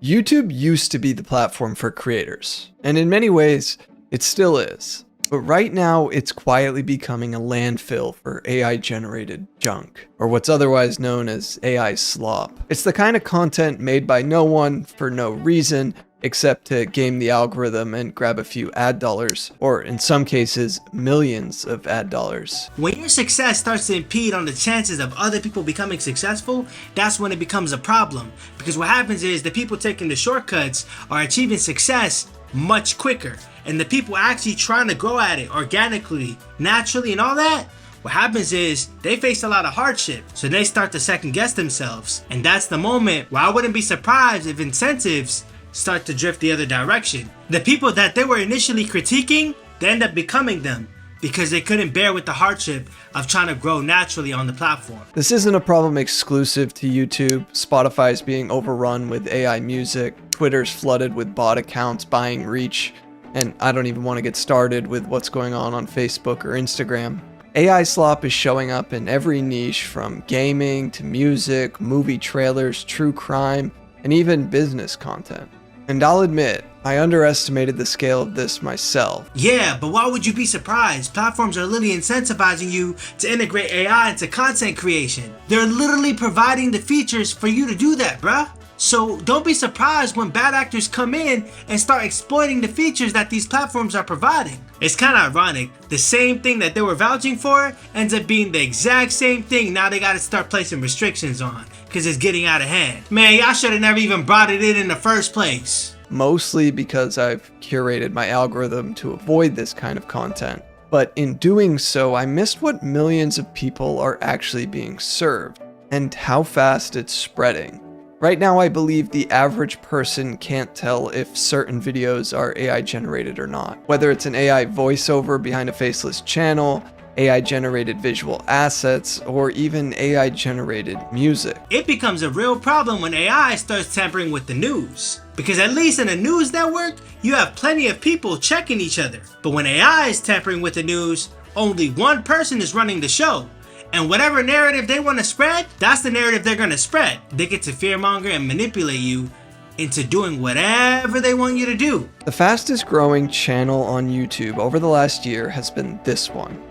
YouTube used to be the platform for creators, and in many ways, it still is. But right now, it's quietly becoming a landfill for AI-generated junk, or what's otherwise known as AI slop. It's the kind of content made by no one for no reason, except to game the algorithm and grab a few ad dollars, or in some cases, millions of ad dollars. When your success starts to impede on the chances of other people becoming successful, that's when it becomes a problem. Because what happens is the people taking the shortcuts are achieving success much quicker. And the people actually trying to grow at it organically, naturally, and all that, what happens is they face a lot of hardship. So they start to second guess themselves. And that's the moment where I wouldn't be surprised if incentives start to drift the other direction. The people that they were initially critiquing, they end up becoming them because they couldn't bear with the hardship of trying to grow naturally on the platform. This isn't a problem exclusive to YouTube. Spotify's being overrun with AI music. Twitter's flooded with bot accounts buying reach. And I don't even want to get started with what's going on Facebook or Instagram. AI slop is showing up in every niche, from gaming to music, movie trailers, true crime, and even business content. And I'll admit, I underestimated the scale of this myself. Yeah, but why would you be surprised? Platforms are literally incentivizing you to integrate AI into content creation. They're literally providing the features for you to do that, bruh. So don't be surprised when bad actors come in and start exploiting the features that these platforms are providing. It's kind of ironic. The same thing that they were vouching for ends up being the exact same thing now they got to start placing restrictions on because it's getting out of hand. Man, y'all should have never even brought it in the first place. Mostly because I've curated my algorithm to avoid this kind of content. But in doing so, I missed what millions of people are actually being served and how fast it's spreading. Right now, I believe the average person can't tell if certain videos are AI generated or not. Whether it's an AI voiceover behind a faceless channel, AI generated visual assets, or even AI generated music. It becomes a real problem when AI starts tampering with the news. Because at least in a news network, you have plenty of people checking each other. But when AI is tampering with the news, only one person is running the show. And whatever narrative they want to spread, that's the narrative they're going to spread. They get to fearmonger and manipulate you into doing whatever they want you to do. The fastest growing channel on YouTube over the last year has been this one,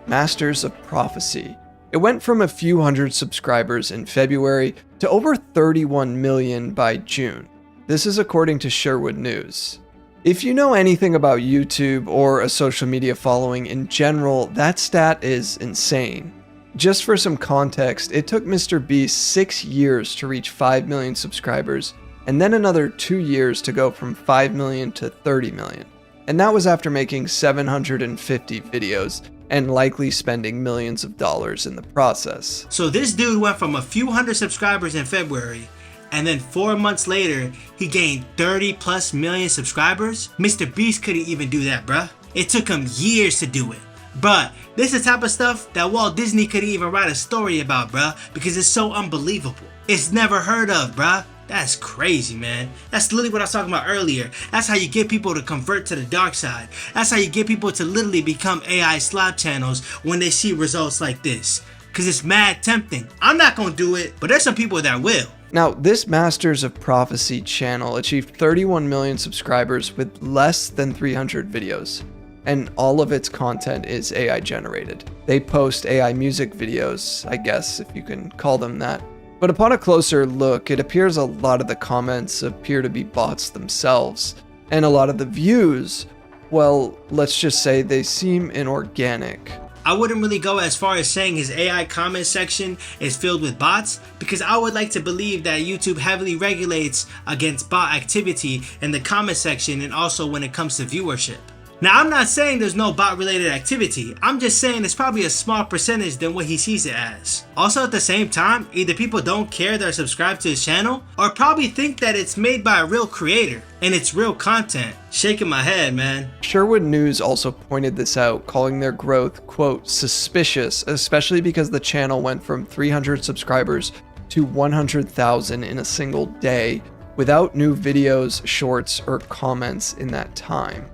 Masters of Prophecy. It went from a few hundred subscribers in February to over 31 million by June. This is according to Sherwood News. If you know anything about YouTube or a social media following in general, that stat is insane. Just for some context, it took Mr. Beast 6 years to reach 5 million subscribers, and then another 2 years to go from 5 million to 30 million. And that was after making 750 videos, and likely spending millions of dollars in the process. So this dude went from a few hundred subscribers in February, and then 4 months later, he gained 30+ million subscribers? Mr. Beast couldn't even do that, bruh. It took him years to do it. But this is the type of stuff that Walt Disney couldn't even write a story about, bruh, because it's so unbelievable. It's never heard of, bruh. That's crazy, man. That's literally what I was talking about earlier. That's how you get people to convert to the dark side. That's how you get people to literally become AI slop channels when they see results like this. Because it's mad tempting. I'm not going to do it, but there's some people that will. Now, this Masters of Prophecy channel achieved 31 million subscribers with less than 300 videos. And all of its content is AI generated. They post AI music videos, I guess, if you can call them that. But upon a closer look, it appears a lot of the comments appear to be bots themselves. And a lot of the views, well, let's just say they seem inorganic. I wouldn't really go as far as saying his AI comment section is filled with bots, because I would like to believe that YouTube heavily regulates against bot activity in the comment section and also when it comes to viewership. Now, I'm not saying there's no bot-related activity. I'm just saying it's probably a small percentage than what he sees it as. Also, at the same time, either people don't care they're subscribed to his channel, or probably think that it's made by a real creator, and it's real content. Shaking my head, man. Sherwood News also pointed this out, calling their growth, quote, suspicious, especially because the channel went from 300 subscribers to 100,000 in a single day, without new videos, shorts, or comments in that time.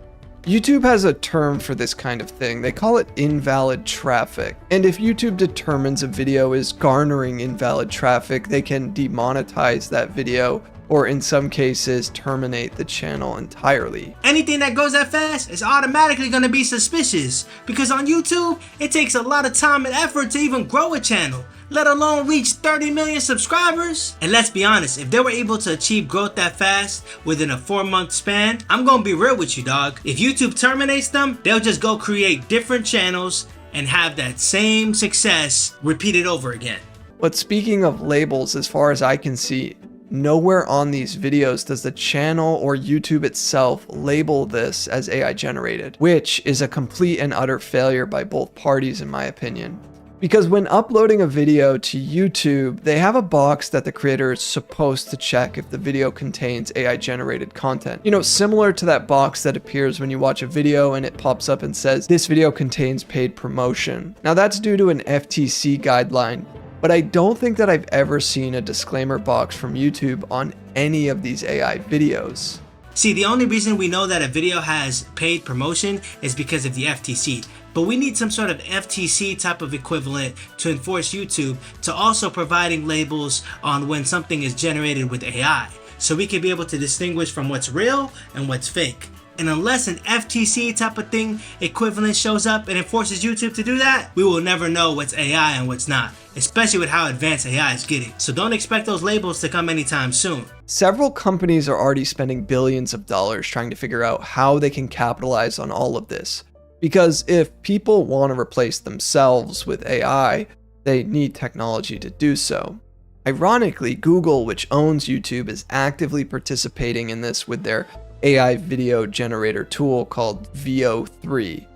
YouTube has a term for this kind of thing. They call it invalid traffic. And if YouTube determines a video is garnering invalid traffic, they can demonetize that video or in some cases, terminate the channel entirely. Anything that goes that fast is automatically going to be suspicious, because on YouTube, it takes a lot of time and effort to even grow a channel, let alone reach 30 million subscribers. And let's be honest, if they were able to achieve growth that fast within a 4-month span, I'm gonna be real with you, dog. If YouTube terminates them, they'll just go create different channels and have that same success repeated over again. But speaking of labels, as far as I can see, nowhere on these videos does the channel or YouTube itself label this as AI generated, which is a complete and utter failure by both parties in my opinion. Because when uploading a video to YouTube, they have a box that the creator is supposed to check if the video contains AI generated content. You know, similar to that box that appears when you watch a video and it pops up and says, this video contains paid promotion. Now that's due to an FTC guideline, but I don't think that I've ever seen a disclaimer box from YouTube on any of these AI videos. See, the only reason we know that a video has paid promotion is because of the FTC. But we need some sort of FTC type of equivalent to enforce YouTube to also providing labels on when something is generated with AI, so we can be able to distinguish from what's real and what's fake. And unless an FTC type of thing equivalent shows up and enforces YouTube to do that, we will never know what's AI and what's not, especially with how advanced AI is getting. So don't expect those labels to come anytime soon. Several companies are already spending billions of dollars trying to figure out how they can capitalize on all of this. Because if people want to replace themselves with AI, they need technology to do so. Ironically, Google, which owns YouTube, is actively participating in this with their AI video generator tool called VO3.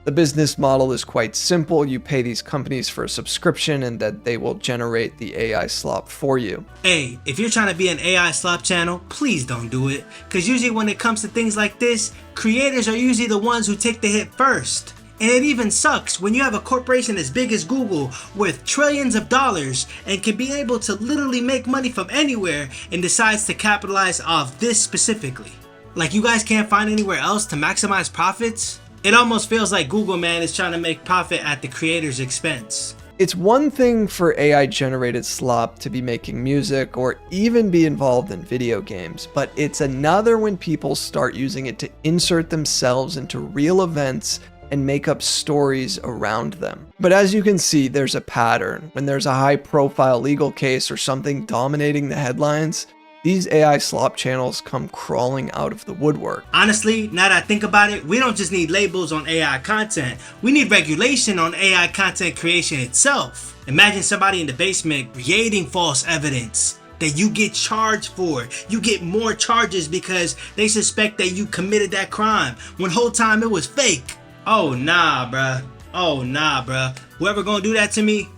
The business model is quite simple. You pay these companies for a subscription and that they will generate the AI slop for you. Hey, if you're trying to be an AI slop channel, please don't do it. Because usually when it comes to things like this, creators are usually the ones who take the hit first. And it even sucks when you have a corporation as big as Google worth trillions of dollars and can be able to literally make money from anywhere and decides to capitalize off this specifically. Like, you guys can't find anywhere else to maximize profits? It almost feels like Google, man, is trying to make profit at the creator's expense. It's one thing for AI generated slop to be making music or even be involved in video games, but it's another when people start using it to insert themselves into real events and make up stories around them. But as you can see, there's a pattern. When there's a high profile legal case or something dominating the headlines, these AI slop channels come crawling out of the woodwork. Honestly, now that I think about it, we don't just need labels on AI content. We need regulation on AI content creation itself. Imagine somebody in the basement creating false evidence that you get charged for. You get more charges because they suspect that you committed that crime when the whole time it was fake. Oh nah, bruh. Oh nah, bruh. Whoever gonna do that to me,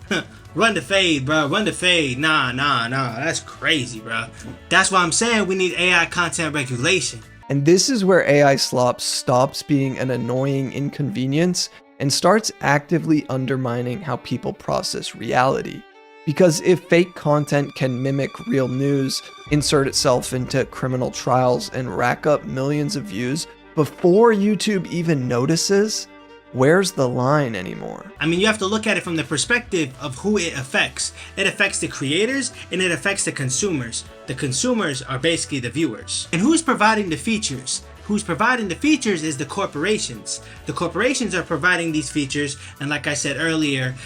run the fade, bro. Run the fade. Nah. That's crazy, bro. That's why I'm saying we need AI content regulation. And this is where AI slop stops being an annoying inconvenience and starts actively undermining how people process reality. Because if fake content can mimic real news, insert itself into criminal trials, and rack up millions of views before YouTube even notices, where's the line anymore? I mean, you have to look at it from the perspective of who it affects. It affects the creators and it affects the consumers. The consumers are basically the viewers. And who's providing the features? Who's providing the features is the corporations. The corporations are providing these features, and like I said earlier,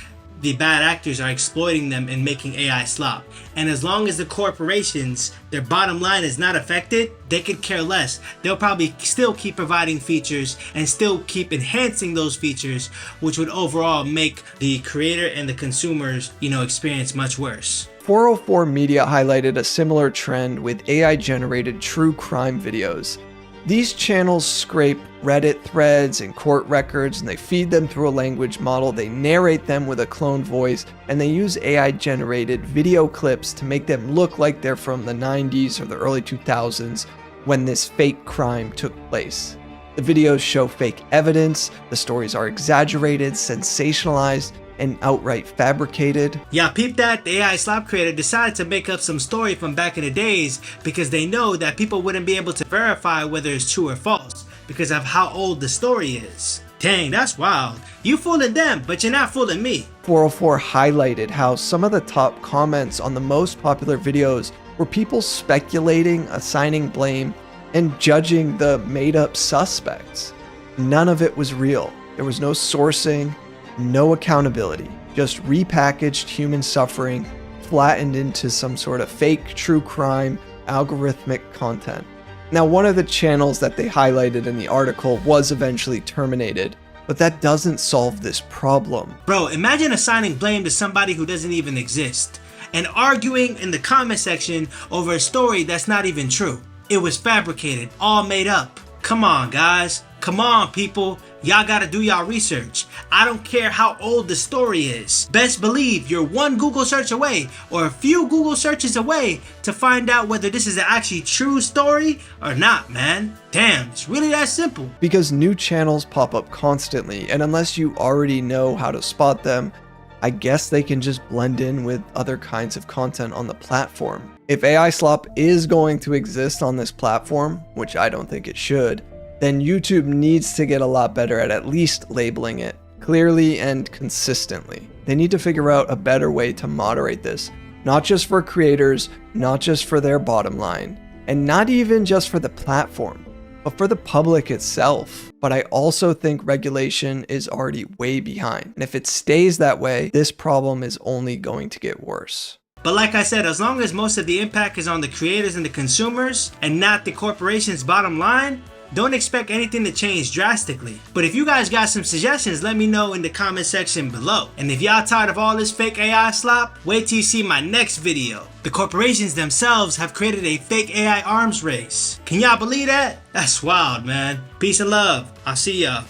the bad actors are exploiting them and making AI slop. And as long as the corporations, their bottom line is not affected, they could care less. They'll probably still keep providing features and still keep enhancing those features, which would overall make the creator and the consumers, experience much worse. 404 Media highlighted a similar trend with AI generated true crime videos. These channels scrape Reddit threads and court records, and they feed them through a language model, they narrate them with a cloned voice, and they use AI generated video clips to make them look like they're from the 90s or the early 2000s when this fake crime took place. The videos show fake evidence, the stories are exaggerated, sensationalized, and outright fabricated. Yeah, peep that. The AI slop creator decided to make up some story from back in the days because they know that people wouldn't be able to verify whether it's true or false because of how old the story is. Dang, that's wild. You fooling them, but you're not fooling me. 404 highlighted how some of the top comments on the most popular videos were people speculating, assigning blame, and judging the made-up suspects. None of it was real. There was no sourcing, no accountability, just repackaged human suffering flattened into some sort of fake true crime algorithmic content. Now, one of the channels that they highlighted in the article was eventually terminated, but that doesn't solve this problem. Bro, imagine assigning blame to somebody who doesn't even exist and arguing in the comment section over a story that's not even true. It was fabricated, all made up. Come on, guys. Come on, people. Y'all gotta do y'all research. I don't care how old the story is. Best believe you're one Google search away or a few Google searches away to find out whether this is an actually true story or not, man. Damn, it's really that simple. Because new channels pop up constantly, and unless you already know how to spot them, I guess they can just blend in with other kinds of content on the platform. If AI Slop is going to exist on this platform, which I don't think it should, then YouTube needs to get a lot better at least labeling it clearly and consistently. They need to figure out a better way to moderate this, not just for creators, not just for their bottom line, and not even just for the platform, but for the public itself. But I also think regulation is already way behind, and if it stays that way, this problem is only going to get worse. But like I said, as long as most of the impact is on the creators and the consumers and not the corporation's bottom line, don't expect anything to change drastically. But if you guys got some suggestions, let me know in the comment section below. And if y'all tired of all this fake AI slop, wait till you see my next video. The corporations themselves have created a fake AI arms race. Can y'all believe that? That's wild, man. Peace and love. I'll see y'all.